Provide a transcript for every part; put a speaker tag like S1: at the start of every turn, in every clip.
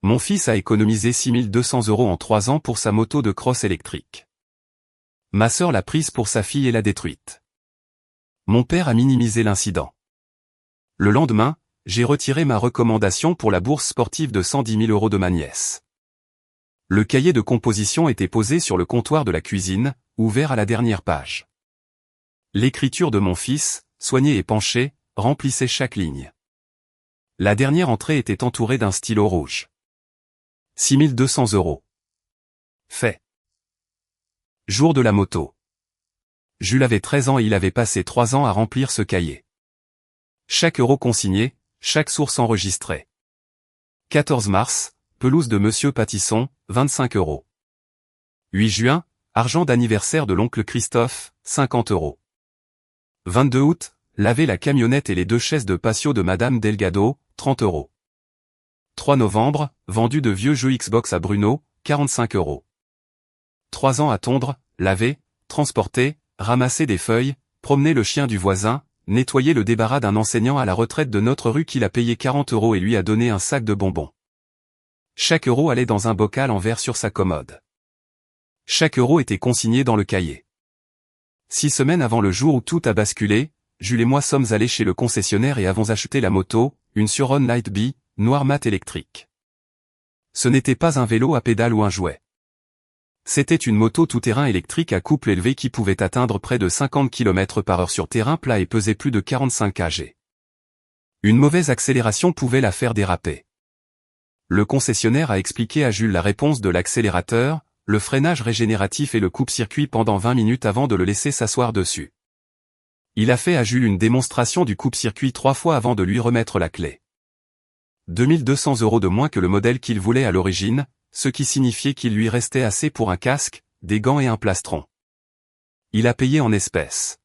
S1: Mon fils a économisé 6200 € en 3 ans pour sa moto de cross électrique. Ma sœur l'a prise pour sa fille et l'a détruite. Mon père a minimisé l'incident. Le lendemain, j'ai retiré ma recommandation pour la bourse sportive de 110 000 € de ma nièce. Le cahier de composition était posé sur le comptoir de la cuisine, ouvert à la dernière page. L'écriture de mon fils, soignée et penchée, remplissait chaque ligne. La dernière entrée était entourée d'un stylo rouge. 6200 €. Fait. Jour de la moto. Jules avait 13 ans et il avait passé 3 ans à remplir ce cahier. Chaque euro consigné, chaque source enregistrée. 14 mars, pelouse de Monsieur Patisson, 25 €. 8 juin, argent d'anniversaire de l'oncle Christophe, 50 €. 22 août, laver la camionnette et les 2 chaises de patio de Madame Delgado, 30 €. 3 novembre, vendu de vieux jeux Xbox à Bruno, 45 €. 3 ans à tondre, laver, transporter, ramasser des feuilles, promener le chien du voisin, nettoyer le débarras d'un enseignant à la retraite de notre rue qui l'a payé 40 € et lui a donné un sac de bonbons. Chaque euro allait dans un bocal en verre sur sa commode. Chaque euro était consigné dans le cahier. 6 semaines avant le jour où tout a basculé, Jules et moi sommes allés chez le concessionnaire et avons acheté la moto, une Suron Light B, noir mat électrique. Ce n'était pas un vélo à pédales ou un jouet. C'était une moto tout-terrain électrique à couple élevé qui pouvait atteindre près de 50 km/h sur terrain plat et pesait plus de 45 kg. Une mauvaise accélération pouvait la faire déraper. Le concessionnaire a expliqué à Jules la réponse de l'accélérateur, le freinage régénératif et le coupe-circuit pendant 20 minutes avant de le laisser s'asseoir dessus. Il a fait à Jules une démonstration du coupe-circuit 3 fois avant de lui remettre la clé. 2200 € de moins que le modèle qu'il voulait à l'origine, ce qui signifiait qu'il lui restait assez pour un casque, des gants et un plastron. Il a payé en espèces.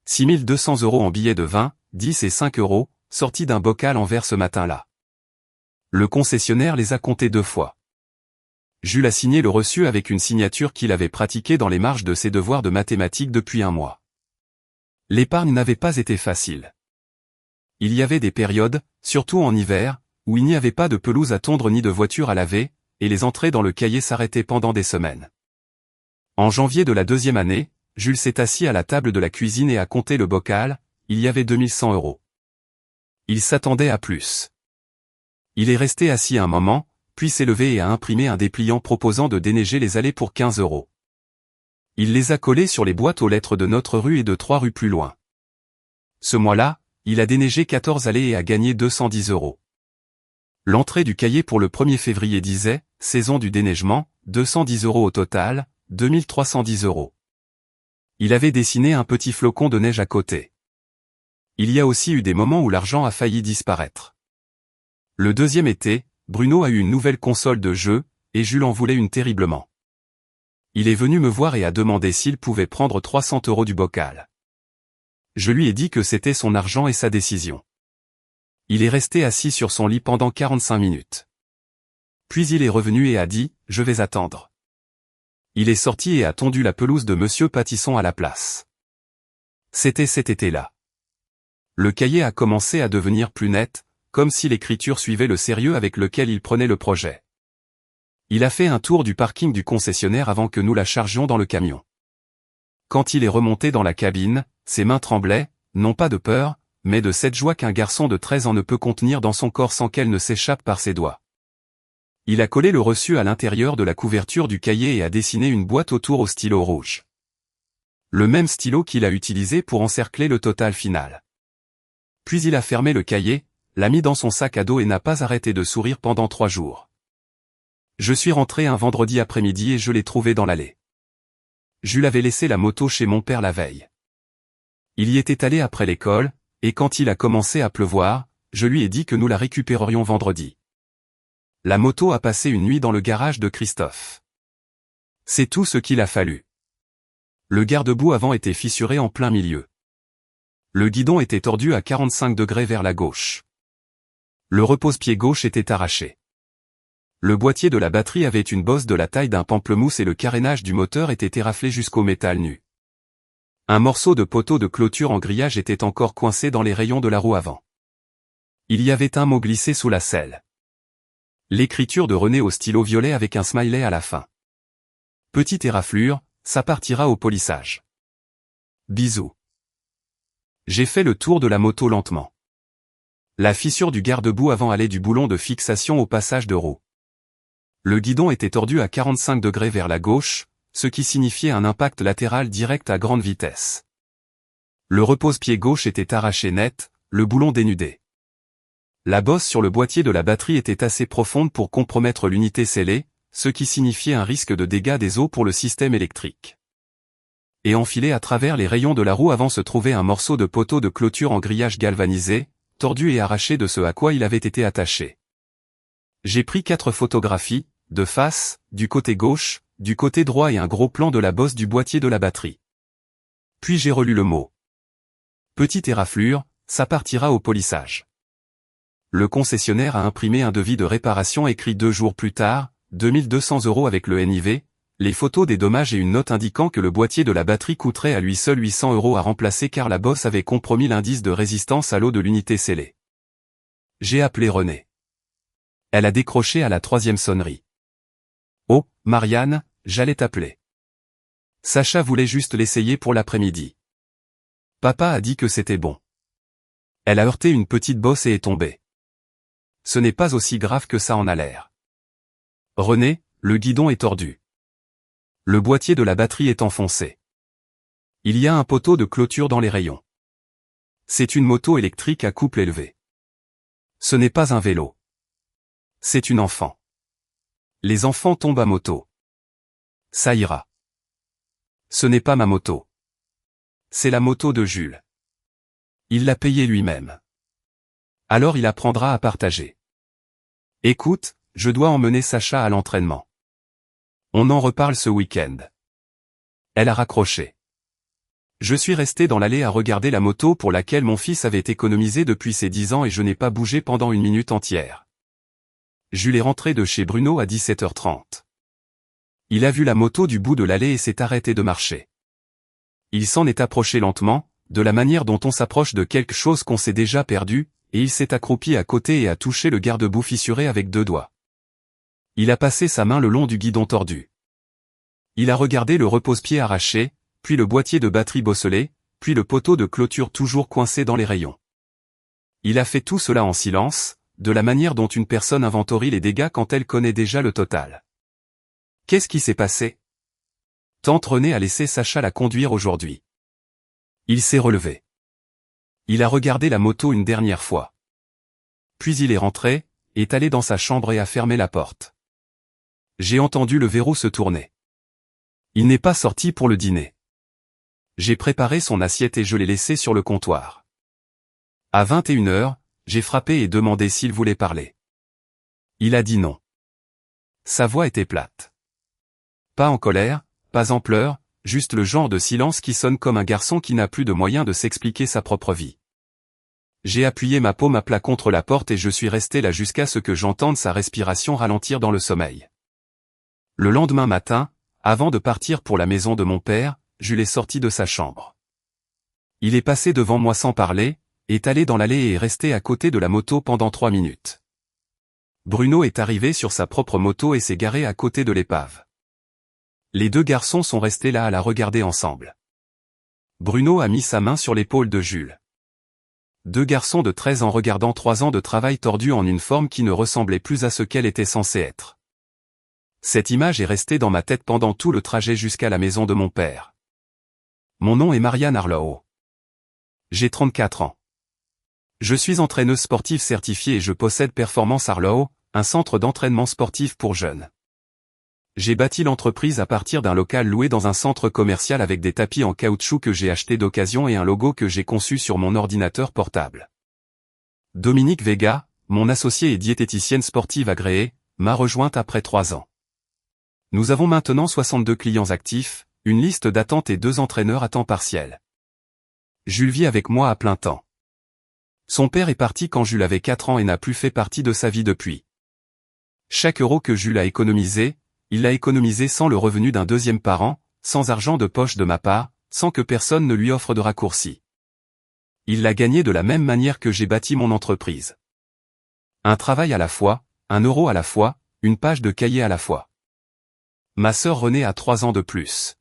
S1: 6200 € en billets de 20, 10 et 5 €, sortis d'un bocal en verre ce matin-là. Le concessionnaire les a comptés 2 fois. Jules a signé le reçu avec une signature qu'il avait pratiquée dans les marges de ses devoirs de mathématiques depuis 1 mois. L'épargne n'avait pas été facile. Il y avait des périodes, surtout en hiver, où il n'y avait pas de pelouse à tondre ni de voiture à laver, et les entrées dans le cahier s'arrêtaient pendant des semaines. En janvier de la 2e année, Jules s'est assis à la table de la cuisine et a compté le bocal, il y avait 2100 €. Il s'attendait à plus. Il est resté assis un moment, puis s'est levé et a imprimé un dépliant proposant de déneiger les allées pour 15 €. Il les a collés sur les boîtes aux lettres de notre rue et de 3 rues plus loin. Ce mois-là, il a déneigé 14 allées et a gagné 210 €. L'entrée du cahier pour le 1er février disait, saison du déneigement, 210 € au total, 2310 €. Il avait dessiné un petit flocon de neige à côté. Il y a aussi eu des moments où l'argent a failli disparaître. Le 2e été, Bruno a eu une nouvelle console de jeu, et Jules en voulait une terriblement. Il est venu me voir et a demandé s'il pouvait prendre 300 € du bocal. Je lui ai dit que c'était son argent et sa décision. Il est resté assis sur son lit pendant 45 minutes. Puis il est revenu et a dit, « Je vais attendre ». Il est sorti et a tondu la pelouse de Monsieur Patisson à la place. C'était cet été-là. Le cahier a commencé à devenir plus net, comme si l'écriture suivait le sérieux avec lequel il prenait le projet. Il a fait un tour du parking du concessionnaire avant que nous la chargions dans le camion. Quand il est remonté dans la cabine, ses mains tremblaient, non pas de peur, mais de cette joie qu'un garçon de 13 ans ne peut contenir dans son corps sans qu'elle ne s'échappe par ses doigts. Il a collé le reçu à l'intérieur de la couverture du cahier et a dessiné une boîte autour au stylo rouge. Le même stylo qu'il a utilisé pour encercler le total final. Puis il a fermé le cahier, l'a mis dans son sac à dos et n'a pas arrêté de sourire pendant 3 jours. Je suis rentré un vendredi après-midi et je l'ai trouvé dans l'allée. Jules avait laissé la moto chez mon père la veille. Il y était allé après l'école, et quand il a commencé à pleuvoir, je lui ai dit que nous la récupérerions vendredi. La moto a passé une nuit dans le garage de Christophe. C'est tout ce qu'il a fallu. Le garde-boue avant était fissuré en plein milieu. Le guidon était tordu à 45 degrés vers la gauche. Le repose-pied gauche était arraché. Le boîtier de la batterie avait une bosse de la taille d'un pamplemousse et le carénage du moteur était éraflé jusqu'au métal nu. Un morceau de poteau de clôture en grillage était encore coincé dans les rayons de la roue avant. Il y avait un mot glissé sous la selle. L'écriture de René au stylo violet avec un smiley à la fin. Petite éraflure, ça partira au polissage. Bisous. J'ai fait le tour de la moto lentement. La fissure du garde-boue avant allait du boulon de fixation au passage de roue. Le guidon était tordu à 45 degrés vers la gauche, ce qui signifiait un impact latéral direct à grande vitesse. Le repose-pied gauche était arraché net, le boulon dénudé. La bosse sur le boîtier de la batterie était assez profonde pour compromettre l'unité scellée, ce qui signifiait un risque de dégâts des eaux pour le système électrique. Et enfilé à travers les rayons de la roue avant se trouvait un morceau de poteau de clôture en grillage galvanisé, tordu et arraché de ce à quoi il avait été attaché. J'ai pris 4 photographies, de face, du côté gauche, du côté droit et un gros plan de la bosse du boîtier de la batterie. Puis j'ai relu le mot. Petite éraflure, ça partira au polissage. Le concessionnaire a imprimé un devis de réparation écrit 2 jours plus tard, 2200 € avec le NIV, les photos des dommages et une note indiquant que le boîtier de la batterie coûterait à lui seul 800 € à remplacer car la bosse avait compromis l'indice de résistance à l'eau de l'unité scellée. J'ai appelé René. Elle a décroché à la 3e sonnerie. Oh, Marianne, j'allais t'appeler. Sacha voulait juste l'essayer pour l'après-midi. Papa a dit que c'était bon. Elle a heurté une petite bosse et est tombée. Ce n'est pas aussi grave que ça en a l'air. René, le guidon est tordu. Le boîtier de la batterie est enfoncé. Il y a un poteau de clôture dans les rayons. C'est une moto électrique à couple élevé. Ce n'est pas un vélo. C'est une enfant. Les enfants tombent à moto. Ça ira. Ce n'est pas ma moto. C'est la moto de Jules. Il l'a payée lui-même. Alors il apprendra à partager. Écoute, je dois emmener Sacha à l'entraînement. On en reparle ce week-end. Elle a raccroché. Je suis resté dans l'allée à regarder la moto pour laquelle mon fils avait économisé depuis ses 10 ans et je n'ai pas bougé pendant une minute entière. Jules est rentré de chez Bruno à 17h30. Il a vu la moto du bout de l'allée et s'est arrêté de marcher. Il s'en est approché lentement, de la manière dont on s'approche de quelque chose qu'on s'est déjà perdu, et il s'est accroupi à côté et a touché le garde-boue fissuré avec 2 doigts. Il a passé sa main le long du guidon tordu. Il a regardé le repose-pied arraché, puis le boîtier de batterie bosselé, puis le poteau de clôture toujours coincé dans les rayons. Il a fait tout cela en silence, de la manière dont une personne inventorie les dégâts quand elle connaît déjà le total. Qu'est-ce qui s'est passé? Tante Renée a laissé Sacha la conduire aujourd'hui. Il s'est relevé. Il a regardé la moto une dernière fois. Puis il est rentré, est allé dans sa chambre et a fermé la porte. J'ai entendu le verrou se tourner. Il n'est pas sorti pour le dîner. J'ai préparé son assiette et je l'ai laissé sur le comptoir. À 21h, j'ai frappé et demandé s'il voulait parler. Il a dit non. Sa voix était plate. Pas en colère, pas en pleurs, juste le genre de silence qui sonne comme un garçon qui n'a plus de moyen de s'expliquer sa propre vie. J'ai appuyé ma paume à plat contre la porte et je suis resté là jusqu'à ce que j'entende sa respiration ralentir dans le sommeil. Le lendemain matin, avant de partir pour la maison de mon père, Jules est sorti de sa chambre. Il est passé devant moi sans parler, est allé dans l'allée et est resté à côté de la moto pendant 3 minutes. Bruno est arrivé sur sa propre moto et s'est garé à côté de l'épave. Les 2 garçons sont restés là à la regarder ensemble. Bruno a mis sa main sur l'épaule de Jules. 2 garçons de 13 ans regardant 3 ans de travail tordu en une forme qui ne ressemblait plus à ce qu'elle était censée être. Cette image est restée dans ma tête pendant tout le trajet jusqu'à la maison de mon père. Mon nom est Marianne Arlow. J'ai 34 ans. Je suis entraîneuse sportive certifiée et je possède Performance Arlow, un centre d'entraînement sportif pour jeunes. J'ai bâti l'entreprise à partir d'un local loué dans un centre commercial avec des tapis en caoutchouc que j'ai acheté d'occasion et un logo que j'ai conçu sur mon ordinateur portable. Dominique Vega, mon associée et diététicienne sportive agréée, m'a rejointe après 3 ans. Nous avons maintenant 62 clients actifs, une liste d'attente et 2 entraîneurs à temps partiel. Jules vit avec moi à plein temps. Son père est parti quand Jules avait 4 ans et n'a plus fait partie de sa vie depuis. Chaque euro que Jules a économisé, il l'a économisé sans le revenu d'un deuxième parent, sans argent de poche de ma part, sans que personne ne lui offre de raccourci. Il l'a gagné de la même manière que j'ai bâti mon entreprise. Un travail à la fois, 1 € à la fois, une page de cahier à la fois. Ma sœur Renée a 3 ans de plus.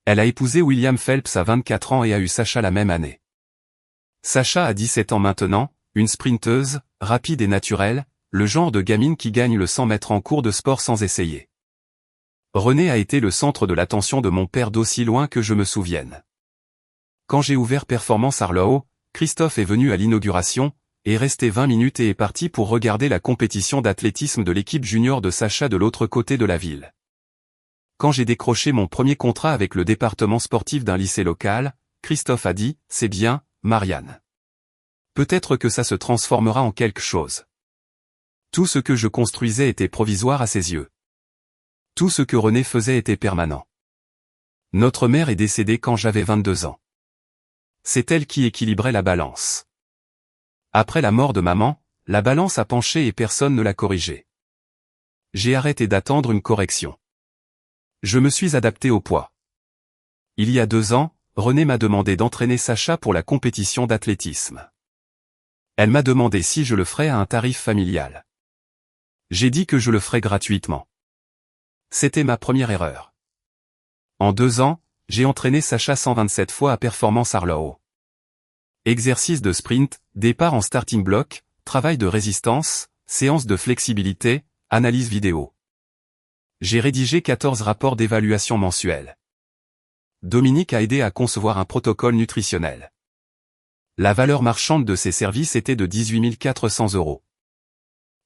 S1: Elle a épousé William Phelps à 24 ans et a eu Sacha la même année. Sacha a 17 ans maintenant, une sprinteuse, rapide et naturelle, le genre de gamine qui gagne le 100 mètres en cours de sport sans essayer. Renée a été le centre de l'attention de mon père d'aussi loin que je me souvienne. Quand j'ai ouvert Performance Arlo, Christophe est venu à l'inauguration, est resté 20 minutes et est parti pour regarder la compétition d'athlétisme de l'équipe junior de Sacha de l'autre côté de la ville. Quand j'ai décroché mon premier contrat avec le département sportif d'un lycée local, Christophe a dit « C'est bien, Marianne. Peut-être que ça se transformera en quelque chose. » Tout ce que je construisais était provisoire à ses yeux. Tout ce que Renée faisait était permanent. Notre mère est décédée quand j'avais 22 ans. C'est elle qui équilibrait la balance. Après la mort de maman, la balance a penché et personne ne l'a corrigée. J'ai arrêté d'attendre une correction. Je me suis adapté au poids. Il y a 2 ans, Renée m'a demandé d'entraîner Sacha pour la compétition d'athlétisme. Elle m'a demandé si je le ferais à un tarif familial. J'ai dit que je le ferais gratuitement. C'était ma première erreur. En 2 ans, j'ai entraîné Sacha 127 fois à Performance Arlo. Exercice de sprint, départ en starting block, travail de résistance, séance de flexibilité, analyse vidéo. J'ai rédigé 14 rapports d'évaluation mensuels. Dominique a aidé à concevoir un protocole nutritionnel. La valeur marchande de ces services était de 18 400 €.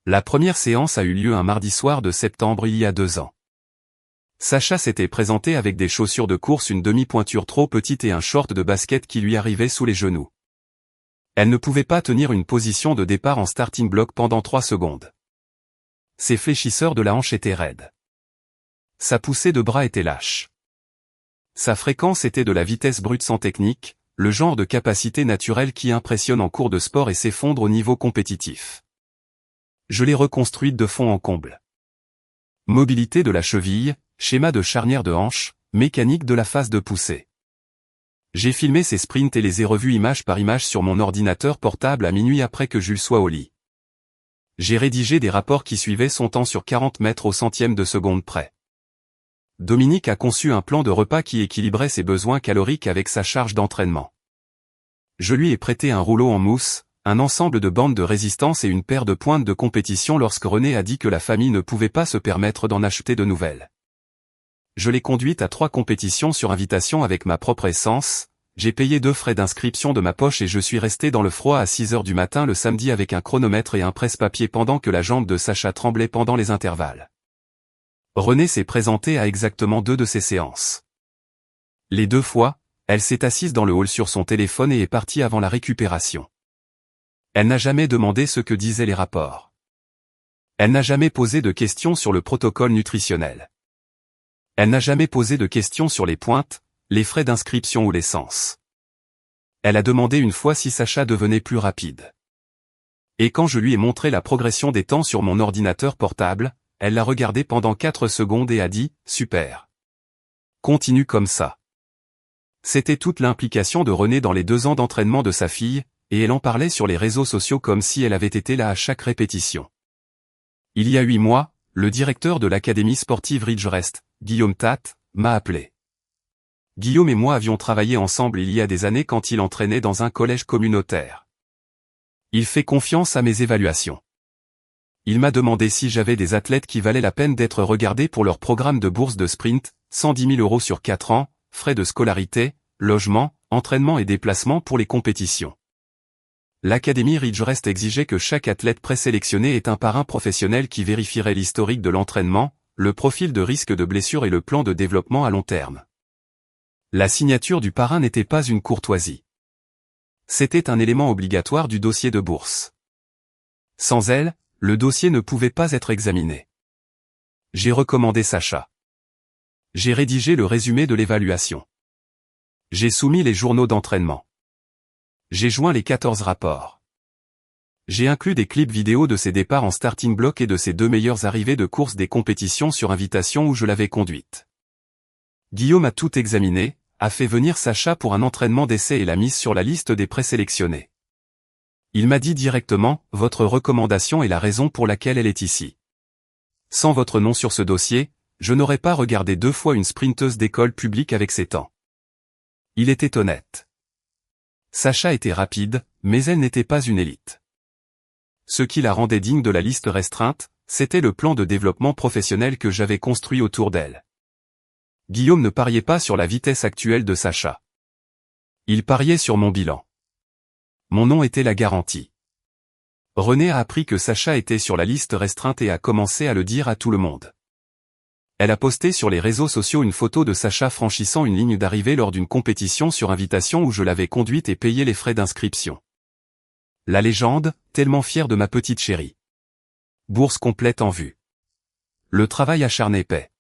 S1: La première séance a eu lieu un mardi soir de septembre il y a 2 ans. Sacha s'était présenté avec des chaussures de course, une demi-pointure trop petite et un short de basket qui lui arrivait sous les genoux. Elle ne pouvait pas tenir une position de départ en starting block pendant 3 secondes. Ses fléchisseurs de la hanche étaient raides. Sa poussée de bras était lâche. Sa fréquence était de la vitesse brute sans technique, le genre de capacité naturelle qui impressionne en cours de sport et s'effondre au niveau compétitif. Je l'ai reconstruite de fond en comble. Mobilité de la cheville, schéma de charnière de hanche, mécanique de la phase de poussée. J'ai filmé ces sprints et les ai revus image par image sur mon ordinateur portable à minuit après que Jules soit au lit. J'ai rédigé des rapports qui suivaient son temps sur 40 mètres au centième de seconde près. Dominique a conçu un plan de repas qui équilibrait ses besoins caloriques avec sa charge d'entraînement. Je lui ai prêté un rouleau en mousse, un ensemble de bandes de résistance et une paire de pointes de compétition lorsque Renée a dit que la famille ne pouvait pas se permettre d'en acheter de nouvelles. Je l'ai conduite à 3 compétitions sur invitation avec ma propre essence, j'ai payé 2 frais d'inscription de ma poche et je suis resté dans le froid à 6 h du matin le samedi avec un chronomètre et un presse-papier pendant que la jambe de Sacha tremblait pendant les intervalles. Renée s'est présentée à exactement 2 de ces séances. Les 2 fois, elle s'est assise dans le hall sur son téléphone et est partie avant la récupération. Elle n'a jamais demandé ce que disaient les rapports. Elle n'a jamais posé de questions sur le protocole nutritionnel. Elle n'a jamais posé de questions sur les pointes, les frais d'inscription ou l'essence. Elle a demandé une fois si Sacha devenait plus rapide. Et quand je lui ai montré la progression des temps sur mon ordinateur portable, elle l'a regardé pendant 4 secondes et a dit « Super. Continue comme ça. » C'était toute l'implication de Renée dans les 2 ans d'entraînement de sa fille, et elle en parlait sur les réseaux sociaux comme si elle avait été là à chaque répétition. Il y a 8 mois, le directeur de l'académie sportive Ridgerest, Guillaume Tate, m'a appelé. Guillaume et moi avions travaillé ensemble il y a des années quand il entraînait dans un collège communautaire. Il fait confiance à mes évaluations. Il m'a demandé si j'avais des athlètes qui valaient la peine d'être regardés pour leur programme de bourse de sprint, 110 000 € sur 4 ans, frais de scolarité, logement, entraînement et déplacement pour les compétitions. L'Académie Ridgerest exigeait que chaque athlète présélectionné ait un parrain professionnel qui vérifierait l'historique de l'entraînement, le profil de risque de blessure et le plan de développement à long terme. La signature du parrain n'était pas une courtoisie. C'était un élément obligatoire du dossier de bourse. Sans elle, le dossier ne pouvait pas être examiné. J'ai recommandé Sacha. J'ai rédigé le résumé de l'évaluation. J'ai soumis les journaux d'entraînement. J'ai joint les 14 rapports. J'ai inclus des clips vidéo de ses départs en starting block et de ses 2 meilleures arrivées de course des compétitions sur invitation où je l'avais conduite. Guillaume a tout examiné, a fait venir Sacha pour un entraînement d'essai et l'a mise sur la liste des présélectionnés. Il m'a dit directement, votre recommandation est la raison pour laquelle elle est ici. Sans votre nom sur ce dossier, je n'aurais pas regardé 2 fois une sprinteuse d'école publique avec ses temps. Il était honnête. Sacha était rapide, mais elle n'était pas une élite. Ce qui la rendait digne de la liste restreinte, c'était le plan de développement professionnel que j'avais construit autour d'elle. Guillaume ne pariait pas sur la vitesse actuelle de Sacha. Il pariait sur mon bilan. Mon nom était la garantie. René a appris que Sacha était sur la liste restreinte et a commencé à le dire à tout le monde. Elle a posté sur les réseaux sociaux une photo de Sacha franchissant une ligne d'arrivée lors d'une compétition sur invitation où je l'avais conduite et payé les frais d'inscription. La légende, tellement fière de ma petite chérie. Bourse complète en vue. Le travail acharné paie.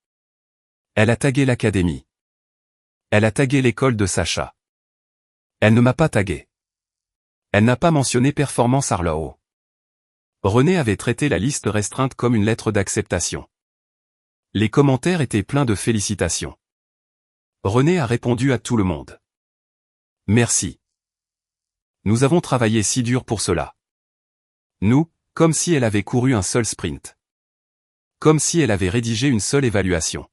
S1: Elle a tagué l'académie. Elle a tagué l'école de Sacha. Elle ne m'a pas tagué. Elle n'a pas mentionné Performance Arlow. René avait traité la liste restreinte comme une lettre d'acceptation. Les commentaires étaient pleins de félicitations. René a répondu à tout le monde. Merci. Nous avons travaillé si dur pour cela. Nous, comme si elle avait couru un seul sprint. Comme si elle avait rédigé une seule évaluation.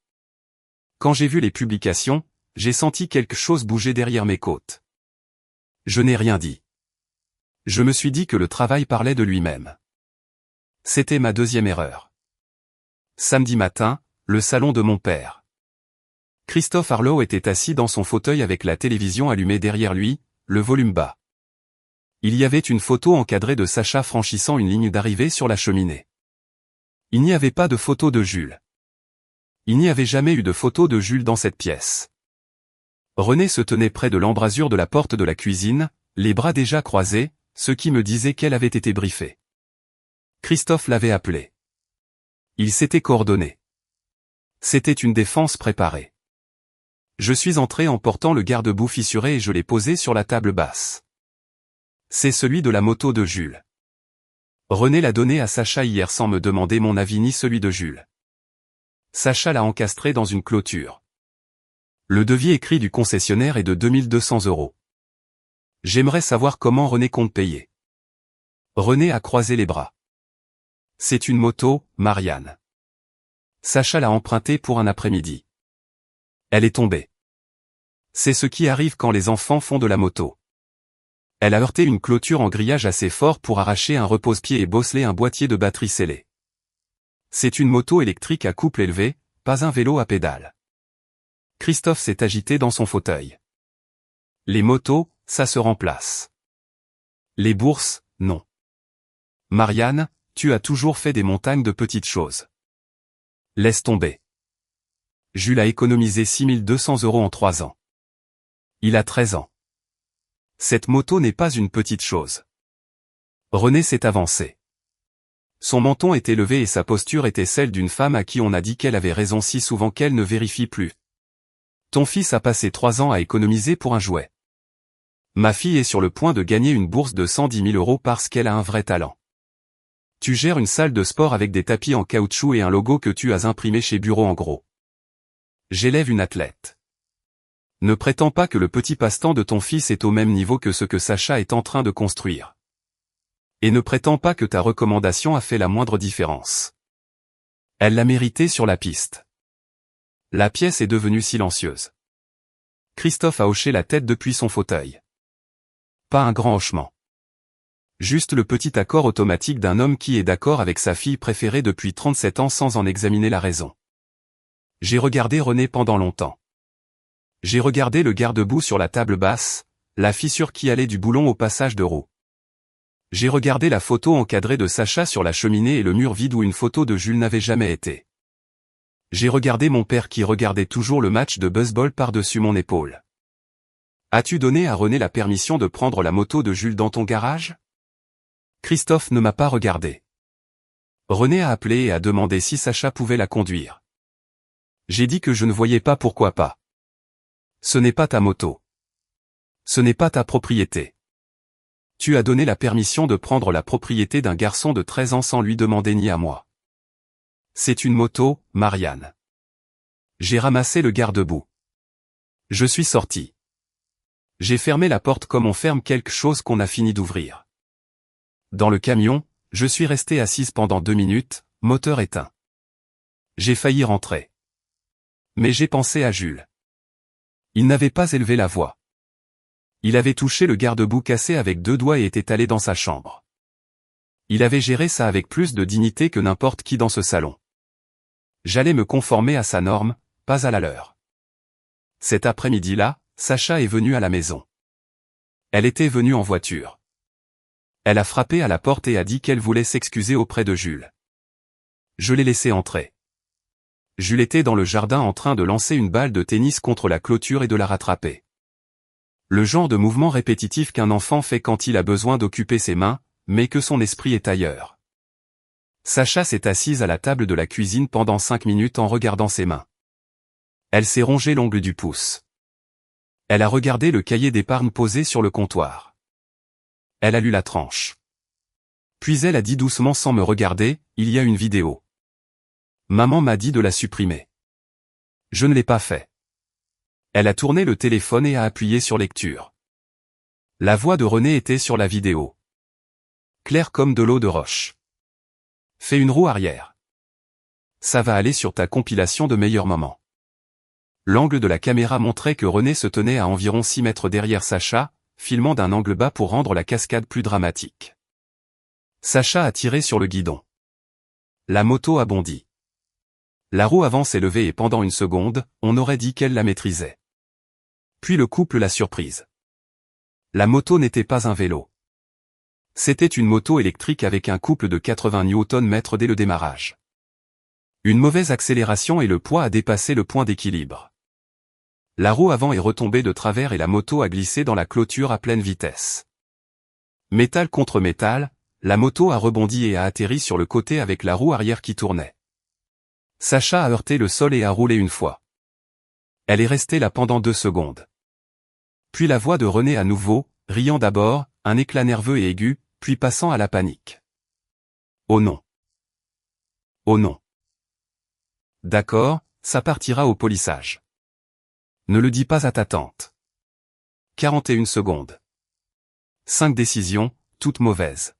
S1: Quand j'ai vu les publications, j'ai senti quelque chose bouger derrière mes côtes. Je n'ai rien dit. Je me suis dit que le travail parlait de lui-même. C'était ma deuxième erreur. Samedi matin, le salon de mon père. Christophe Arlow était assis dans son fauteuil avec la télévision allumée derrière lui, le volume bas. Il y avait une photo encadrée de Sacha franchissant une ligne d'arrivée sur la cheminée. Il n'y avait pas de photo de Jules. Il n'y avait jamais eu de photo de Jules dans cette pièce. René se tenait près de l'embrasure de la porte de la cuisine, les bras déjà croisés, ce qui me disait qu'elle avait été briefée. Christophe l'avait appelé. Il s'était coordonné. C'était une défense préparée. Je suis entré en portant le garde-boue fissuré et je l'ai posé sur la table basse. C'est celui de la moto de Jules. René l'a donné à Sacha hier sans me demander mon avis ni celui de Jules. Sacha l'a encastré dans une clôture. Le devis écrit du concessionnaire est de 2200 €. J'aimerais savoir comment René compte payer. René a croisé les bras. C'est une moto, Marianne. Sacha l'a empruntée pour un après-midi. Elle est tombée. C'est ce qui arrive quand les enfants font de la moto. Elle a heurté une clôture en grillage assez fort pour arracher un repose-pied et bosseler un boîtier de batterie scellé. C'est une moto électrique à couple élevé, pas un vélo à pédales. Christophe s'est agité dans son fauteuil. Les motos, ça se remplace. Les bourses, non. Marianne, tu as toujours fait des montagnes de petites choses. Laisse tomber. Jules a économisé 6200 € en 3 ans. Il a 13 ans. Cette moto n'est pas une petite chose. René s'est avancé. Son menton était levé et sa posture était celle d'une femme à qui on a dit qu'elle avait raison si souvent qu'elle ne vérifie plus. Ton fils a passé 3 ans à économiser pour un jouet. Ma fille est sur le point de gagner une bourse de 110 000 € parce qu'elle a un vrai talent. Tu gères une salle de sport avec des tapis en caoutchouc et un logo que tu as imprimé chez Bureau en gros. J'élève une athlète. Ne prétends pas que le petit passe-temps de ton fils est au même niveau que ce que Sacha est en train de construire. Et ne prétends pas que ta recommandation a fait la moindre différence. Elle l'a mérité sur la piste. La pièce est devenue silencieuse. Christophe a hoché la tête depuis son fauteuil. Pas un grand hochement. Juste le petit accord automatique d'un homme qui est d'accord avec sa fille préférée depuis 37 ans sans en examiner la raison. J'ai regardé René pendant longtemps. J'ai regardé le garde-boue sur la table basse, la fissure qui allait du boulon au passage de roue. J'ai regardé la photo encadrée de Sacha sur la cheminée et le mur vide où une photo de Jules n'avait jamais été. J'ai regardé mon père qui regardait toujours le match de baseball par-dessus mon épaule. As-tu donné à René la permission de prendre la moto de Jules dans ton garage ? Christophe ne m'a pas regardé. René a appelé et a demandé si Sacha pouvait la conduire. J'ai dit que je ne voyais pas pourquoi pas. Ce n'est pas ta moto. Ce n'est pas ta propriété. Tu as donné la permission de prendre la propriété d'un garçon de 13 ans sans lui demander ni à moi. C'est une moto, Marianne. J'ai ramassé le garde-boue. Je suis sorti. J'ai fermé la porte comme on ferme quelque chose qu'on a fini d'ouvrir. Dans le camion, je suis restée assise pendant 2 minutes, moteur éteint. J'ai failli rentrer. Mais j'ai pensé à Jules. Il n'avait pas élevé la voix. Il avait touché le garde-boue cassé avec 2 doigts et était allé dans sa chambre. Il avait géré ça avec plus de dignité que n'importe qui dans ce salon. J'allais me conformer à sa norme, pas à la leur. Cet après-midi-là, Sacha est venue à la maison. Elle était venue en voiture. Elle a frappé à la porte et a dit qu'elle voulait s'excuser auprès de Jules. Je l'ai laissé entrer. Jules était dans le jardin en train de lancer une balle de tennis contre la clôture et de la rattraper. Le genre de mouvement répétitif qu'un enfant fait quand il a besoin d'occuper ses mains, mais que son esprit est ailleurs. Sacha s'est assise à la table de la cuisine pendant 5 minutes en regardant ses mains. Elle s'est rongé l'ongle du pouce. Elle a regardé le cahier d'épargne posé sur le comptoir. Elle a lu la tranche. Puis elle a dit doucement sans me regarder, « Il y a une vidéo. Maman m'a dit de la supprimer. Je ne l'ai pas fait. » Elle a tourné le téléphone et a appuyé sur lecture. La voix de René était sur la vidéo. Claire comme de l'eau de roche. Fais une roue arrière. Ça va aller sur ta compilation de meilleurs moments. L'angle de la caméra montrait que René se tenait à environ 6 mètres derrière Sacha, filmant d'un angle bas pour rendre la cascade plus dramatique. Sacha a tiré sur le guidon. La moto a bondi. La roue avant s'est levée et pendant une seconde, on aurait dit qu'elle la maîtrisait. Puis le couple l'a surprise. La moto n'était pas un vélo. C'était une moto électrique avec un couple de 80 Nm dès le démarrage. Une mauvaise accélération et le poids a dépassé le point d'équilibre. La roue avant est retombée de travers et la moto a glissé dans la clôture à pleine vitesse. Métal contre métal, la moto a rebondi et a atterri sur le côté avec la roue arrière qui tournait. Sacha a heurté le sol et a roulé une fois. Elle est restée là pendant 2 secondes. Puis la voix de René à nouveau, riant d'abord, un éclat nerveux et aigu, puis passant à la panique. Oh non. Oh non. D'accord, ça partira au polissage. Ne le dis pas à ta tante. 41 secondes. 5 décisions, toutes mauvaises.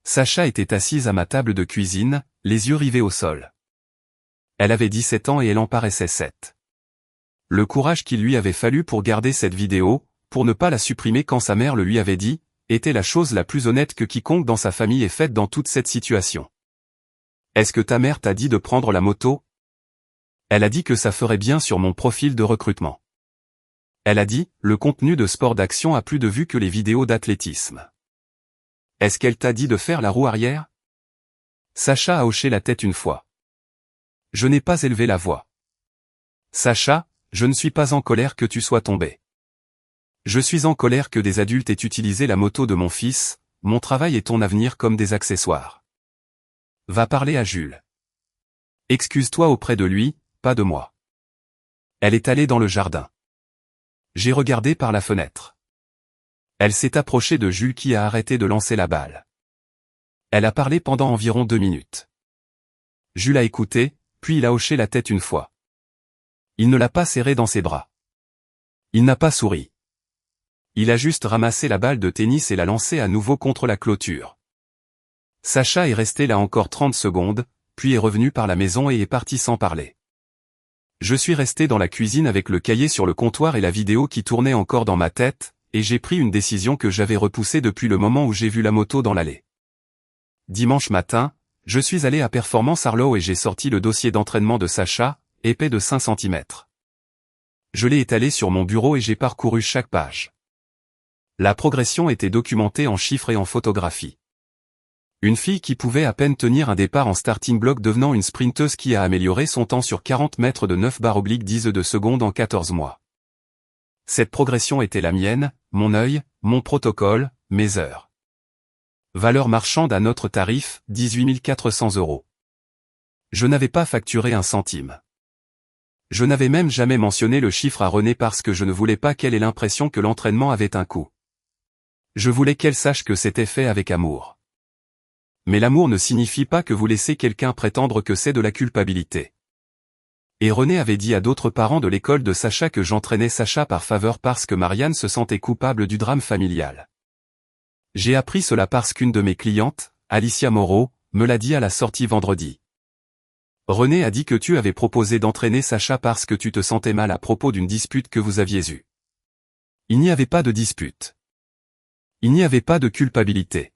S1: Sacha était assise à ma table de cuisine, les yeux rivés au sol. Elle avait 17 ans et elle en paraissait 7. Le courage qu'il lui avait fallu pour garder cette vidéo, pour ne pas la supprimer quand sa mère le lui avait dit, était la chose la plus honnête que quiconque dans sa famille ait faite dans toute cette situation. Est-ce que ta mère t'a dit de prendre la moto ? Elle a dit que ça ferait bien sur mon profil de recrutement. Elle a dit, le contenu de sport d'action a plus de vues que les vidéos d'athlétisme. Est-ce qu'elle t'a dit de faire la roue arrière ? Sacha a hoché la tête une fois. Je n'ai pas élevé la voix. Sacha, je ne suis pas en colère que tu sois tombé. Je suis en colère que des adultes aient utilisé la moto de mon fils, mon travail et ton avenir comme des accessoires. Va parler à Jules. Excuse-toi auprès de lui, pas de moi. Elle est allée dans le jardin. J'ai regardé par la fenêtre. Elle s'est approchée de Jules qui a arrêté de lancer la balle. Elle a parlé pendant environ 2 minutes. Jules a écouté, puis il a hoché la tête une fois. Il ne l'a pas serrée dans ses bras. Il n'a pas souri. Il a juste ramassé la balle de tennis et l'a lancée à nouveau contre la clôture. Sacha est resté là encore 30 secondes, puis est revenu par la maison et est parti sans parler. Je suis resté dans la cuisine avec le cahier sur le comptoir et la vidéo qui tournait encore dans ma tête, et j'ai pris une décision que j'avais repoussée depuis le moment où j'ai vu la moto dans l'allée. Dimanche matin, je suis allé à Performance Arlo et j'ai sorti le dossier d'entraînement de Sacha, épais de 5 cm. Je l'ai étalé sur mon bureau et j'ai parcouru chaque page. La progression était documentée en chiffres et en photographies. Une fille qui pouvait à peine tenir un départ en starting block devenant une sprinteuse qui a amélioré son temps sur 40 mètres de 9/10 de seconde en 14 mois. Cette progression était la mienne, mon œil, mon protocole, mes heures. Valeur marchande à notre tarif, 18 400 €. Je n'avais pas facturé un centime. Je n'avais même jamais mentionné le chiffre à René parce que je ne voulais pas qu'elle ait l'impression que l'entraînement avait un coût. Je voulais qu'elle sache que c'était fait avec amour. Mais l'amour ne signifie pas que vous laissez quelqu'un prétendre que c'est de la culpabilité. Et René avait dit à d'autres parents de l'école de Sacha que j'entraînais Sacha par faveur parce que Marianne se sentait coupable du drame familial. J'ai appris cela parce qu'une de mes clientes, Alicia Moreau, me l'a dit à la sortie vendredi. René a dit que tu avais proposé d'entraîner Sacha parce que tu te sentais mal à propos d'une dispute que vous aviez eue. Il n'y avait pas de dispute. Il n'y avait pas de culpabilité.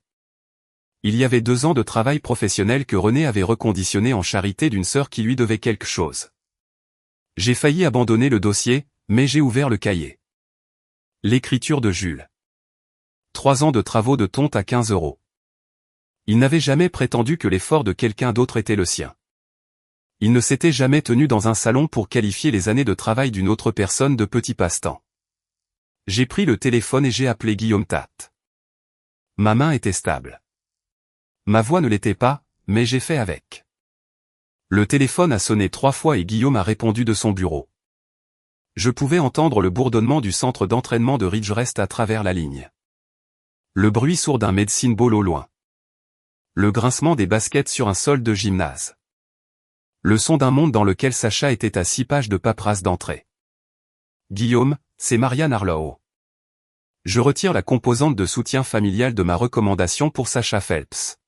S1: Il y avait 2 ans de travail professionnel que René avait reconditionné en charité d'une sœur qui lui devait quelque chose. J'ai failli abandonner le dossier, mais j'ai ouvert le cahier. L'écriture de Jules. 3 ans de travaux de tonte à 15 €. Il n'avait jamais prétendu que l'effort de quelqu'un d'autre était le sien. Il ne s'était jamais tenu dans un salon pour qualifier les années de travail d'une autre personne de petit passe-temps. J'ai pris le téléphone et j'ai appelé Guillaume Tate. Ma main était stable. Ma voix ne l'était pas, mais j'ai fait avec. Le téléphone a sonné 3 fois et Guillaume a répondu de son bureau. Je pouvais entendre le bourdonnement du centre d'entraînement de Ridgerest à travers la ligne. Le bruit sourd d'un medicine ball au loin. Le grincement des baskets sur un sol de gymnase. Le son d'un monde dans lequel Sacha était à 6 pages de paperasse d'entrée. Guillaume, c'est Marianne Harlow. Je retire la composante de soutien familial de ma recommandation pour Sacha Phelps.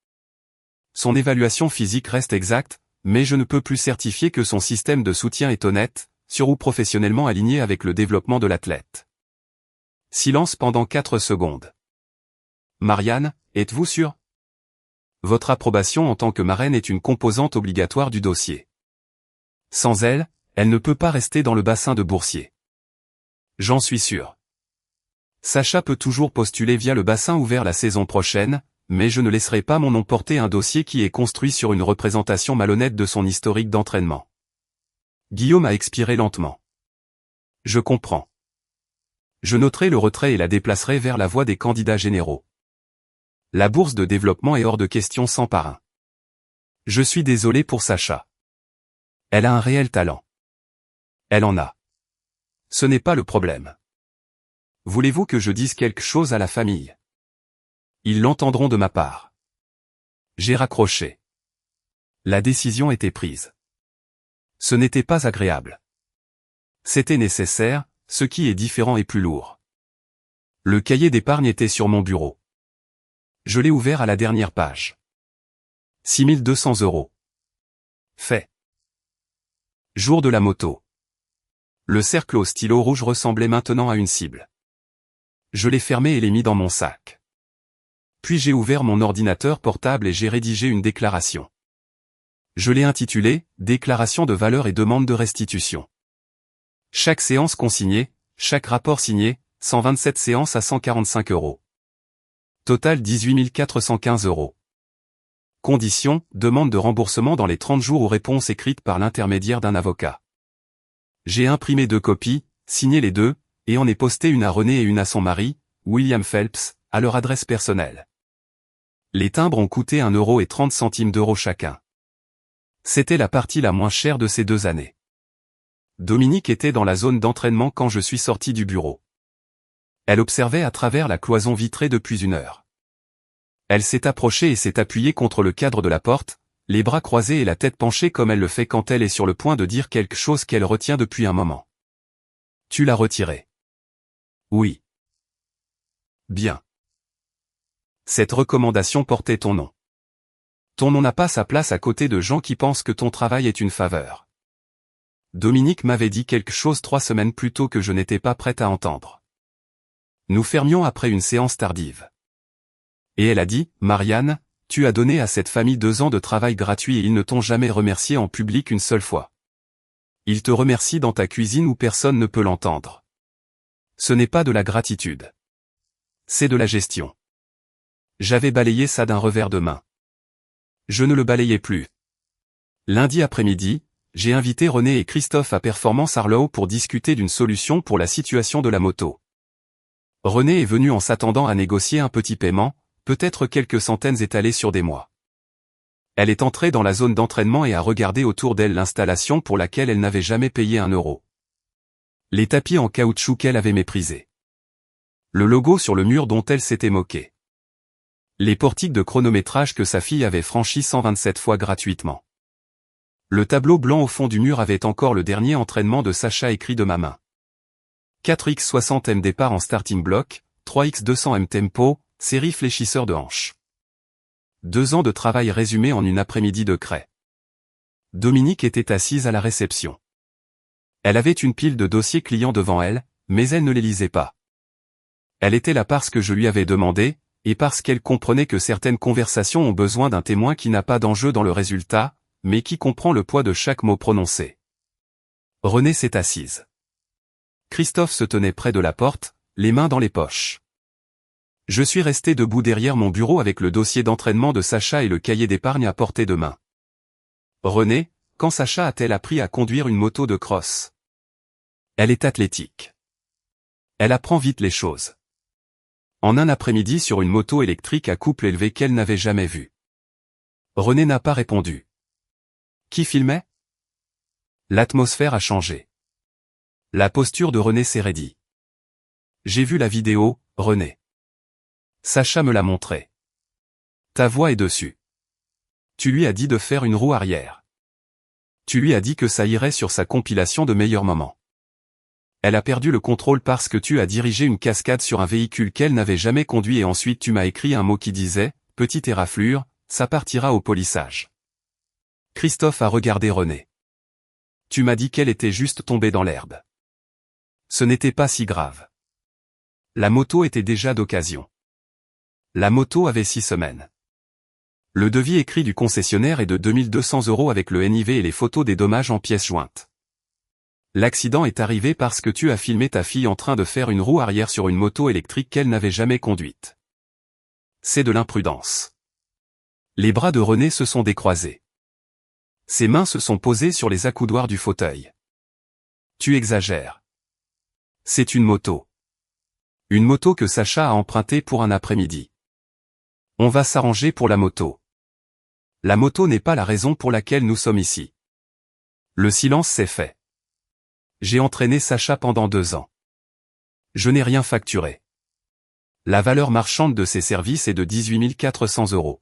S1: Son évaluation physique reste exacte, mais je ne peux plus certifier que son système de soutien est honnête, sûr ou professionnellement aligné avec le développement de l'athlète. Silence pendant 4 secondes. Marianne, êtes-vous sûre? Votre approbation en tant que marraine est une composante obligatoire du dossier. Sans elle, elle ne peut pas rester dans le bassin de boursiers. J'en suis sûr. Sacha peut toujours postuler via le bassin ouvert la saison prochaine, mais je ne laisserai pas mon nom porter un dossier qui est construit sur une représentation malhonnête de son historique d'entraînement. Guillaume a expiré lentement. Je comprends. Je noterai le retrait et la déplacerai vers la voie des candidats généraux. La bourse de développement est hors de question sans parrain. Je suis désolé pour Sacha. Elle a un réel talent. Elle en a. Ce n'est pas le problème. Voulez-vous que je dise quelque chose à la famille? Ils l'entendront de ma part. J'ai raccroché. La décision était prise. Ce n'était pas agréable. C'était nécessaire, ce qui est différent et plus lourd. Le cahier d'épargne était sur mon bureau. Je l'ai ouvert à la dernière page. 6 200 €. Fait. Jour de la moto. Le cercle au stylo rouge ressemblait maintenant à une cible. Je l'ai fermé et l'ai mis dans mon sac. Puis j'ai ouvert mon ordinateur portable et j'ai rédigé une déclaration. Je l'ai intitulée « Déclaration de valeur et demande de restitution ». Chaque séance consignée, chaque rapport signé, 127 séances à 145 €. Total 18 415 €. Condition, demande de remboursement dans les 30 jours ou réponse écrite par l'intermédiaire d'un avocat. J'ai imprimé 2 copies, signé les 2, et en ai posté une à René et une à son mari, William Phelps, à leur adresse personnelle. Les timbres ont coûté 1,30 € chacun. C'était la partie la moins chère de ces 2 années. Dominique était dans la zone d'entraînement quand je suis sorti du bureau. Elle observait à travers la cloison vitrée depuis 1 heure. Elle s'est approchée et s'est appuyée contre le cadre de la porte, les bras croisés et la tête penchée comme elle le fait quand elle est sur le point de dire quelque chose qu'elle retient depuis un moment. Tu l'as retiré. Oui. Bien. Cette recommandation portait ton nom. Ton nom n'a pas sa place à côté de gens qui pensent que ton travail est une faveur. Dominique m'avait dit quelque chose 3 semaines plus tôt que je n'étais pas prête à entendre. Nous fermions après une séance tardive. Et elle a dit, Marianne, tu as donné à cette famille 2 ans de travail gratuit et ils ne t'ont jamais remercié en public une seule fois. Ils te remercient dans ta cuisine où personne ne peut l'entendre. Ce n'est pas de la gratitude. C'est de la gestion. J'avais balayé ça d'un revers de main. Je ne le balayais plus. Lundi après-midi, j'ai invité René et Christophe à Performance Harlow pour discuter d'une solution pour la situation de la moto. René est venu en s'attendant à négocier un petit paiement, peut-être quelques centaines étalées sur des mois. Elle est entrée dans la zone d'entraînement et a regardé autour d'elle l'installation pour laquelle elle n'avait jamais payé 1 €. Les tapis en caoutchouc qu'elle avait méprisés. Le logo sur le mur dont elle s'était moquée. Les portiques de chronométrage que sa fille avait franchis 127 fois gratuitement. Le tableau blanc au fond du mur avait encore le dernier entraînement de Sacha écrit de ma main. 4x60 m départ en starting block, 3x200 m tempo, série fléchisseur de hanches. 2 ans de travail résumé en une après-midi de craie. Dominique était assise à la réception. Elle avait une pile de dossiers clients devant elle, mais elle ne les lisait pas. Elle était là parce que je lui avais demandé, et parce qu'elle comprenait que certaines conversations ont besoin d'un témoin qui n'a pas d'enjeu dans le résultat, mais qui comprend le poids de chaque mot prononcé. Renée s'est assise. Christophe se tenait près de la porte, les mains dans les poches. Je suis resté debout derrière mon bureau avec le dossier d'entraînement de Sacha et le cahier d'épargne à portée de main. Renée, quand Sacha a-t-elle appris à conduire une moto de cross? Elle est athlétique. Elle apprend vite les choses. En un après-midi sur une moto électrique à couple élevé qu'elle n'avait jamais vue. Renée n'a pas répondu. Qui filmait? L'atmosphère a changé. La posture de Renée s'est raidie. J'ai vu la vidéo, Renée. Sacha me l'a montré. Ta voix est dessus. Tu lui as dit de faire une roue arrière. Tu lui as dit que ça irait sur sa compilation de meilleurs moments. Elle a perdu le contrôle parce que tu as dirigé une cascade sur un véhicule qu'elle n'avait jamais conduit et ensuite tu m'as écrit un mot qui disait « Petite éraflure, ça partira au polissage ». Christophe a regardé Renée. Tu m'as dit qu'elle était juste tombée dans l'herbe. Ce n'était pas si grave. La moto était déjà d'occasion. La moto avait 6 semaines. Le devis écrit du concessionnaire est de 2200 € avec le NIV et les photos des dommages en pièces jointes. L'accident est arrivé parce que tu as filmé ta fille en train de faire une roue arrière sur une moto électrique qu'elle n'avait jamais conduite. C'est de l'imprudence. Les bras de Renée se sont décroisés. Ses mains se sont posées sur les accoudoirs du fauteuil. Tu exagères. C'est une moto. Une moto que Sacha a empruntée pour un après-midi. On va s'arranger pour la moto. La moto n'est pas la raison pour laquelle nous sommes ici. Le silence s'est fait. J'ai entraîné Sacha pendant 2 ans. Je n'ai rien facturé. La valeur marchande de ces services est de 18 400 €.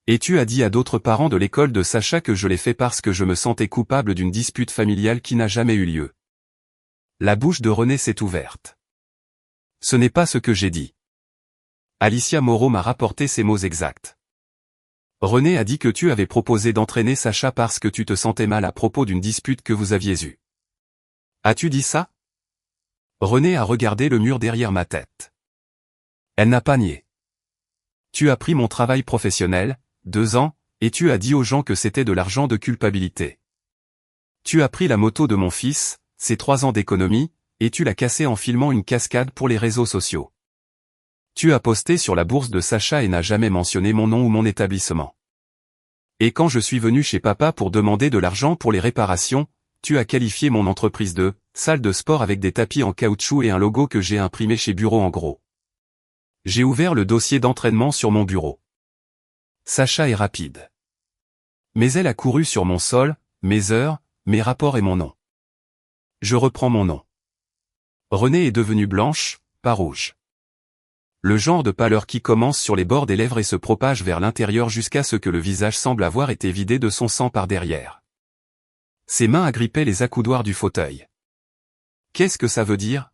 S1: Et tu as dit à d'autres parents de l'école de Sacha que je l'ai fait parce que je me sentais coupable d'une dispute familiale qui n'a jamais eu lieu. La bouche de Renée s'est ouverte. Ce n'est pas ce que j'ai dit. Alicia Moreau m'a rapporté ces mots exacts. Renée a dit que tu avais proposé d'entraîner Sacha parce que tu te sentais mal à propos d'une dispute que vous aviez eue. As-tu dit ça? Renée a regardé le mur derrière ma tête. Elle n'a pas nié. Tu as pris mon travail professionnel, 2 ans, et tu as dit aux gens que c'était de l'argent de culpabilité. Tu as pris la moto de mon fils, ses 3 ans d'économie, et tu l'as cassée en filmant une cascade pour les réseaux sociaux. Tu as posté sur la bourse de Sacha et n'as jamais mentionné mon nom ou mon établissement. Et quand je suis venu chez papa pour demander de l'argent pour les réparations, tu as qualifié mon entreprise de « salle de sport avec des tapis en caoutchouc et un logo que j'ai imprimé chez Bureau en gros ». J'ai ouvert le dossier d'entraînement sur mon bureau. Sacha est rapide. Mais elle a couru sur mon sol, mes heures, mes rapports et mon nom. Je reprends mon nom. Renée est devenue blanche, pas rouge. Le genre de pâleur qui commence sur les bords des lèvres et se propage vers l'intérieur jusqu'à ce que le visage semble avoir été vidé de son sang par derrière. Ses mains agrippaient les accoudoirs du fauteuil. Qu'est-ce que ça veut dire?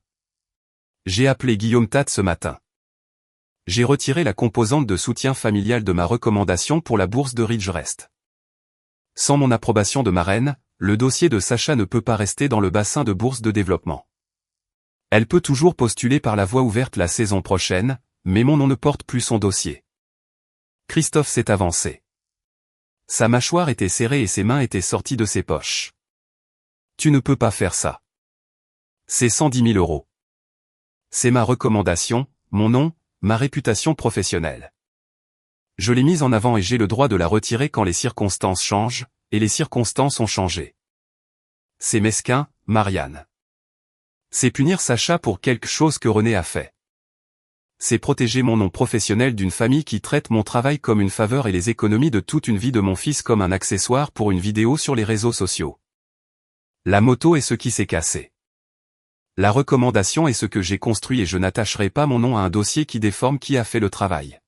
S1: J'ai appelé Guillaume Tate ce matin. J'ai retiré la composante de soutien familial de ma recommandation pour la bourse de Ridgerest. Sans mon approbation de marraine, le dossier de Sacha ne peut pas rester dans le bassin de bourse de développement. Elle peut toujours postuler par la voie ouverte la saison prochaine, mais mon nom ne porte plus son dossier. Christophe s'est avancé. Sa mâchoire était serrée et ses mains étaient sorties de ses poches. Tu ne peux pas faire ça. C'est 110 000 €. C'est ma recommandation, mon nom, ma réputation professionnelle. Je l'ai mise en avant et j'ai le droit de la retirer quand les circonstances changent, et les circonstances ont changé. C'est mesquin, Marianne. C'est punir Sacha pour quelque chose que Renée a fait. C'est protéger mon nom professionnel d'une famille qui traite mon travail comme une faveur et les économies de toute une vie de mon fils comme un accessoire pour une vidéo sur les réseaux sociaux. La moto est ce qui s'est cassé. La recommandation est ce que j'ai construit et je n'attacherai pas mon nom à un dossier qui déforme qui a fait le travail.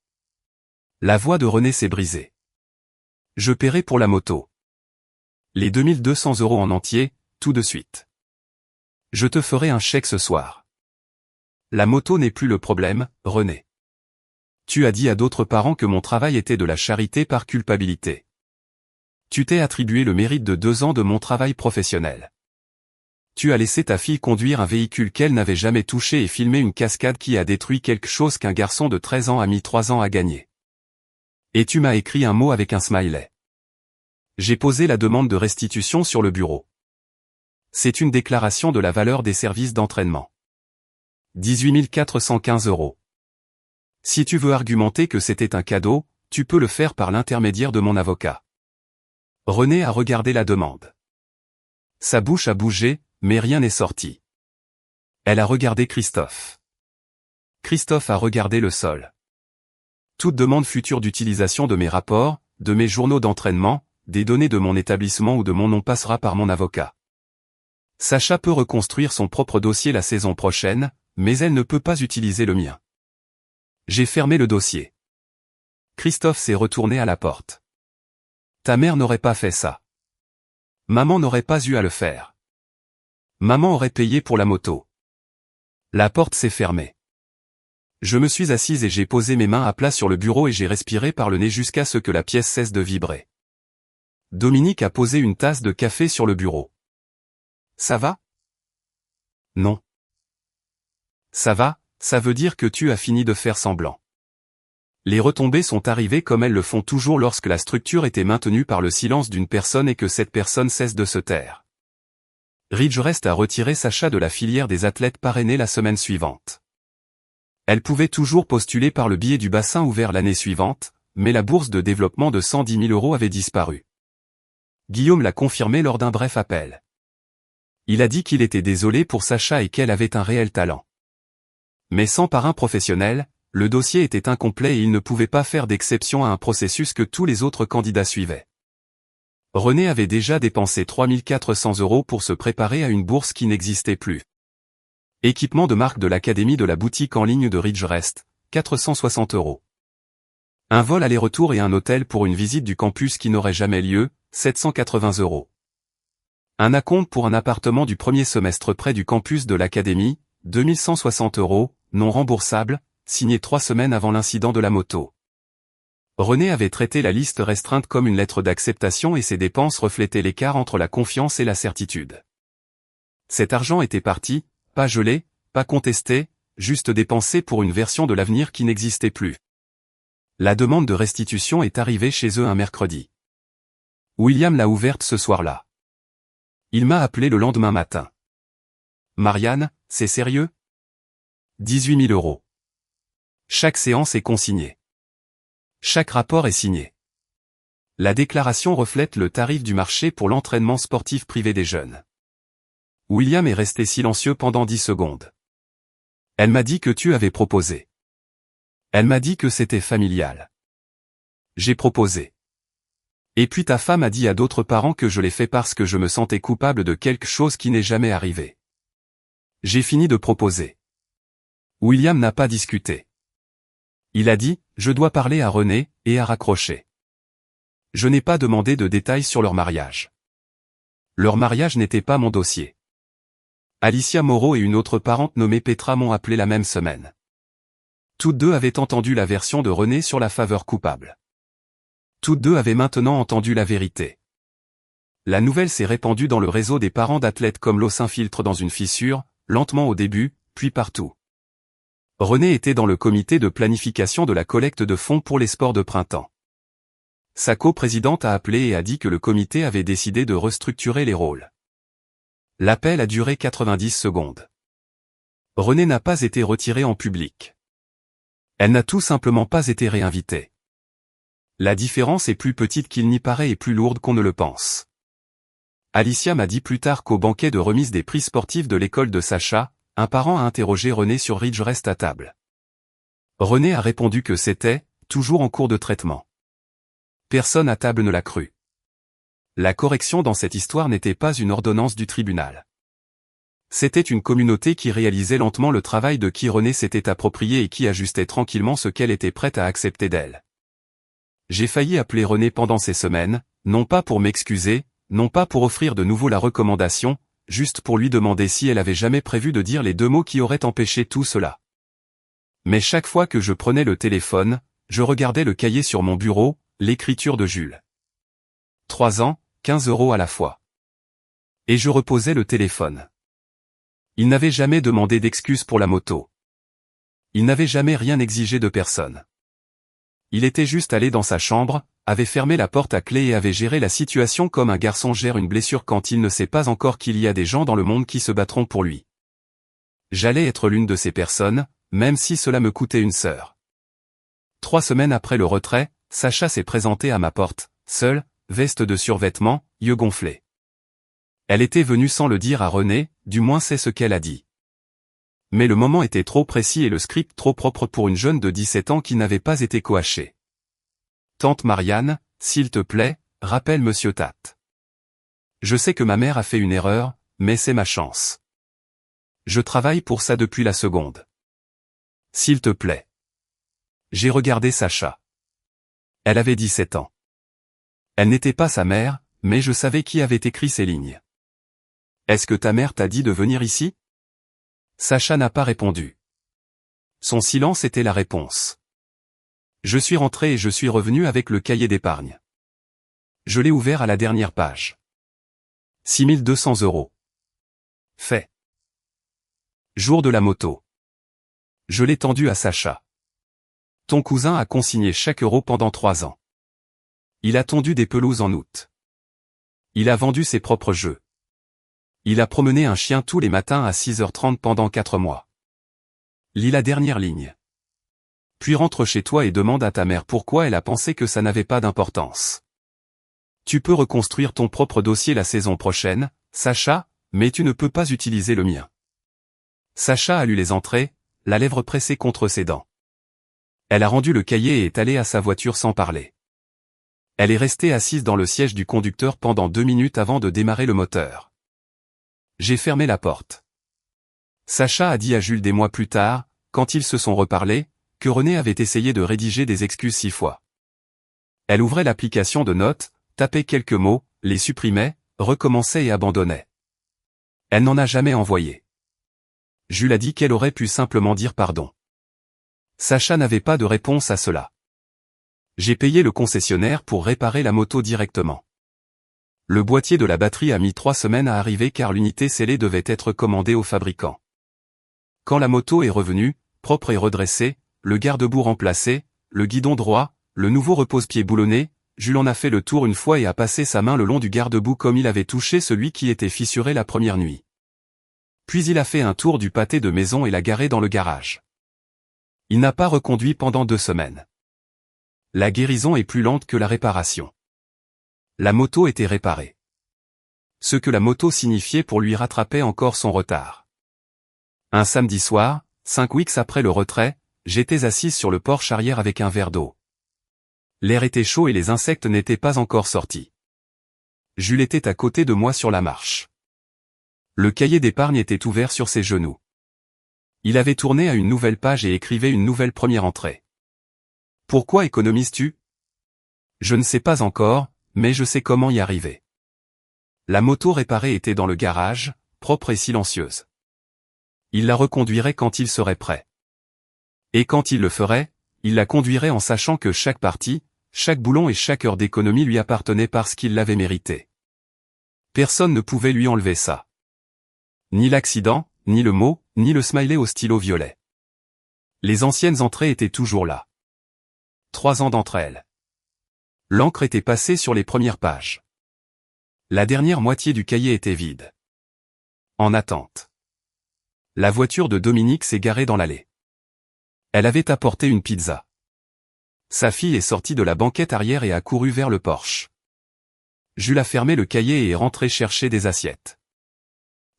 S1: La voix de Renée s'est brisée. Je paierai pour la moto. Les 2200 € en entier, tout de suite. Je te ferai un chèque ce soir. La moto n'est plus le problème, Renée. Tu as dit à d'autres parents que mon travail était de la charité par culpabilité. Tu t'es attribué le mérite de 2 ans de mon travail professionnel. Tu as laissé ta fille conduire un véhicule qu'elle n'avait jamais touché et filmer une cascade qui a détruit quelque chose qu'un garçon de 13 ans a mis 3 ans à gagner. Et tu m'as écrit un mot avec un smiley. J'ai posé la demande de restitution sur le bureau. C'est une déclaration de la valeur des services d'entraînement. 18 415 €. Si tu veux argumenter que c'était un cadeau, tu peux le faire par l'intermédiaire de mon avocat. René a regardé la demande. Sa bouche a bougé, mais rien n'est sorti. Elle a regardé Christophe. Christophe a regardé le sol. Toute demande future d'utilisation de mes rapports, de mes journaux d'entraînement, des données de mon établissement ou de mon nom passera par mon avocat. Sacha peut reconstruire son propre dossier la saison prochaine, mais elle ne peut pas utiliser le mien. J'ai fermé le dossier. Christophe s'est retourné à la porte. Ta mère n'aurait pas fait ça. Maman n'aurait pas eu à le faire. Maman aurait payé pour la moto. La porte s'est fermée. Je me suis assise et j'ai posé mes mains à plat sur le bureau et j'ai respiré par le nez jusqu'à ce que la pièce cesse de vibrer. Dominique a posé une tasse de café sur le bureau. Ça va? Non. Ça va, ça veut dire que tu as fini de faire semblant. Les retombées sont arrivées comme elles le font toujours lorsque la structure était maintenue par le silence d'une personne et que cette personne cesse de se taire. Ridgerest a retiré Sacha de la filière des athlètes parrainés la semaine suivante. Elle pouvait toujours postuler par le biais du bassin ouvert l'année suivante, mais la bourse de développement de 110 000 € avait disparu. Guillaume l'a confirmé lors d'un bref appel. Il a dit qu'il était désolé pour Sacha et qu'elle avait un réel talent. Mais sans parrain professionnel, le dossier était incomplet et il ne pouvait pas faire d'exception à un processus que tous les autres candidats suivaient. René avait déjà dépensé 3 400 € pour se préparer à une bourse qui n'existait plus. Équipement de marque de l'académie de la boutique en ligne de Ridgerest, 460 €. Un vol aller-retour et un hôtel pour une visite du campus qui n'aurait jamais lieu, 780 €. Un acompte pour un appartement du premier semestre près du campus de l'académie, 2160 €, non remboursable, signé 3 semaines avant l'incident de la moto. René avait traité la liste restreinte comme une lettre d'acceptation et ses dépenses reflétaient l'écart entre la confiance et la certitude. Cet argent était parti, pas gelé, pas contesté, juste dépensé pour une version de l'avenir qui n'existait plus. La demande de restitution est arrivée chez eux un mercredi. William l'a ouverte ce soir-là. Il m'a appelé le lendemain matin. Marianne, c'est sérieux? 18 000 €. Chaque séance est consignée. Chaque rapport est signé. La déclaration reflète le tarif du marché pour l'entraînement sportif privé des jeunes. William est resté silencieux pendant 10 secondes. Elle m'a dit que tu avais proposé. Elle m'a dit que c'était familial. J'ai proposé. Et puis ta femme a dit à d'autres parents que je l'ai fait parce que je me sentais coupable de quelque chose qui n'est jamais arrivé. J'ai fini de proposer. William n'a pas discuté. Il a dit, je dois parler à René, et a raccroché. Je n'ai pas demandé de détails sur leur mariage. Leur mariage n'était pas mon dossier. Alicia Moreau et une autre parente nommée Petra m'ont appelé la même semaine. Toutes deux avaient entendu la version de René sur la faveur coupable. Toutes deux avaient maintenant entendu la vérité. La nouvelle s'est répandue dans le réseau des parents d'athlètes comme l'eau s'infiltre dans une fissure, lentement au début, puis partout. René était dans le comité de planification de la collecte de fonds pour les sports de printemps. Sa coprésidente a appelé et a dit que le comité avait décidé de restructurer les rôles. L'appel a duré 90 secondes. René n'a pas été retirée en public. Elle n'a tout simplement pas été réinvitée. La différence est plus petite qu'il n'y paraît et plus lourde qu'on ne le pense. Alicia m'a dit plus tard qu'au banquet de remise des prix sportifs de l'école de Sacha, un parent a interrogé René sur Ridgerest à table. René a répondu que c'était, toujours en cours de traitement. Personne à table ne l'a cru. La correction dans cette histoire n'était pas une ordonnance du tribunal. C'était une communauté qui réalisait lentement le travail de qui René s'était approprié et qui ajustait tranquillement ce qu'elle était prête à accepter d'elle. J'ai failli appeler René pendant ces semaines, non pas pour m'excuser, non pas pour offrir de nouveau la recommandation, juste pour lui demander si elle avait jamais prévu de dire les 2 mots qui auraient empêché tout cela. Mais chaque fois que je prenais le téléphone, je regardais le cahier sur mon bureau, l'écriture de Jules. 3 ans, 15 € à la fois. Et je reposais le téléphone. Il n'avait jamais demandé d'excuses pour la moto. Il n'avait jamais rien exigé de personne. Il était juste allé dans sa chambre, avait fermé la porte à clé et avait géré la situation comme un garçon gère une blessure quand il ne sait pas encore qu'il y a des gens dans le monde qui se battront pour lui. J'allais être l'une de ces personnes, même si cela me coûtait une sœur. 3 semaines après le retrait, Sacha s'est présentée à ma porte, seule, veste de survêtement, yeux gonflés. Elle était venue sans le dire à René, du moins c'est ce qu'elle a dit. Mais le moment était trop précis et le script trop propre pour une jeune de 17 ans qui n'avait pas été coachée. Tante Marianne, s'il te plaît, rappelle Monsieur Tate. Je sais que ma mère a fait une erreur, mais c'est ma chance. Je travaille pour ça depuis la seconde. S'il te plaît. J'ai regardé Sacha. Elle avait 17 ans. Elle n'était pas sa mère, mais je savais qui avait écrit ces lignes. Est-ce que ta mère t'a dit de venir ici? Sacha n'a pas répondu. Son silence était la réponse. Je suis rentré et je suis revenu avec le cahier d'épargne. Je l'ai ouvert à la dernière page. 6 200 €. Fait. Jour de la moto. Je l'ai tendu à Sacha. Ton cousin a consigné chaque euro pendant 3 ans. Il a tondu des pelouses en août. Il a vendu ses propres jeux. Il a promené un chien tous les matins à 6h30 pendant 4 mois. Lis la dernière ligne. Puis rentre chez toi et demande à ta mère pourquoi elle a pensé que ça n'avait pas d'importance. Tu peux reconstruire ton propre dossier la saison prochaine, Sacha, mais tu ne peux pas utiliser le mien. Sacha a lu les entrées, la lèvre pressée contre ses dents. Elle a rendu le cahier et est allée à sa voiture sans parler. Elle est restée assise dans le siège du conducteur pendant 2 minutes avant de démarrer le moteur. J'ai fermé la porte. Sacha a dit à Jules des mois plus tard, quand ils se sont reparlés, que René avait essayé de rédiger des excuses 6 fois. Elle ouvrait l'application de notes, tapait quelques mots, les supprimait, recommençait et abandonnait. Elle n'en a jamais envoyé. Jules a dit qu'elle aurait pu simplement dire pardon. Sacha n'avait pas de réponse à cela. J'ai payé le concessionnaire pour réparer la moto directement. Le boîtier de la batterie a mis 3 semaines à arriver car l'unité scellée devait être commandée au fabricant. Quand la moto est revenue, propre et redressée, le garde-boue remplacé, le guidon droit, le nouveau repose-pied boulonné, Jules en a fait le tour une fois et a passé sa main le long du garde-boue comme il avait touché celui qui était fissuré la première nuit. Puis il a fait un tour du pâté de maison et l'a garé dans le garage. Il n'a pas reconduit pendant 2 semaines. La guérison est plus lente que la réparation. La moto était réparée. Ce que la moto signifiait pour lui rattrapait encore son retard. Un samedi soir, 5 weeks après le retrait, j'étais assise sur le porche arrière avec un verre d'eau. L'air était chaud et les insectes n'étaient pas encore sortis. Jules était à côté de moi sur la marche. Le cahier d'épargne était ouvert sur ses genoux. Il avait tourné à une nouvelle page et écrivait une nouvelle première entrée. Pourquoi économises-tu? Je ne sais pas encore, mais je sais comment y arriver. La moto réparée était dans le garage, propre et silencieuse. Il la reconduirait quand il serait prêt. Et quand il le ferait, il la conduirait en sachant que chaque partie, chaque boulon et chaque heure d'économie lui appartenait parce qu'il l'avait mérité. Personne ne pouvait lui enlever ça. Ni l'accident, ni le mot, ni le smiley au stylo violet. Les anciennes entrées étaient toujours là. 3 ans d'entre elles. L'encre était passée sur les premières pages. La dernière moitié du cahier était vide. En attente. La voiture de Dominique s'est garée dans l'allée. Elle avait apporté une pizza. Sa fille est sortie de la banquette arrière et a couru vers le Porsche. Jules a fermé le cahier et est rentré chercher des assiettes.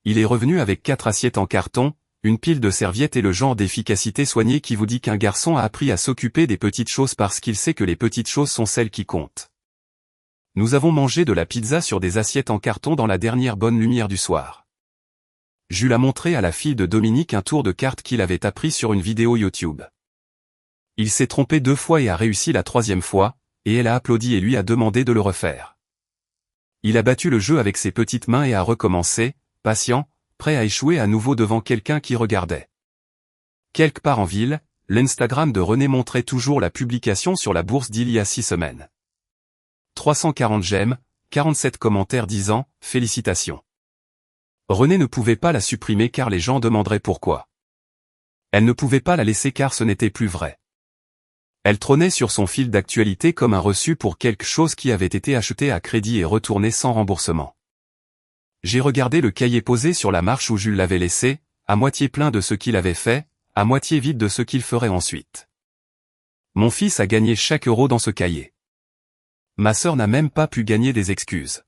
S1: Il est revenu avec 4 assiettes en carton, une pile de serviettes et le genre d'efficacité soignée qui vous dit qu'un garçon a appris à s'occuper des petites choses parce qu'il sait que les petites choses sont celles qui comptent. Nous avons mangé de la pizza sur des assiettes en carton dans la dernière bonne lumière du soir. Jules a montré à la fille de Dominique un tour de cartes qu'il avait appris sur une vidéo YouTube. Il s'est trompé 2 fois et a réussi la 3e fois, et elle a applaudi et lui a demandé de le refaire. Il a battu le jeu avec ses petites mains et a recommencé, patient, prêt à échouer à nouveau devant quelqu'un qui regardait. Quelque part en ville, l'Instagram de René montrait toujours la publication sur la bourse d'il y a 6 semaines. 340 j'aime, 47 commentaires disant « Félicitations ». René ne pouvait pas la supprimer car les gens demanderaient pourquoi. Elle ne pouvait pas la laisser car ce n'était plus vrai. Elle trônait sur son fil d'actualité comme un reçu pour quelque chose qui avait été acheté à crédit et retourné sans remboursement. J'ai regardé le cahier posé sur la marche où Jules l'avait laissé, à moitié plein de ce qu'il avait fait, à moitié vide de ce qu'il ferait ensuite. Mon fils a gagné chaque euro dans ce cahier. Ma sœur n'a même pas pu gagner des excuses.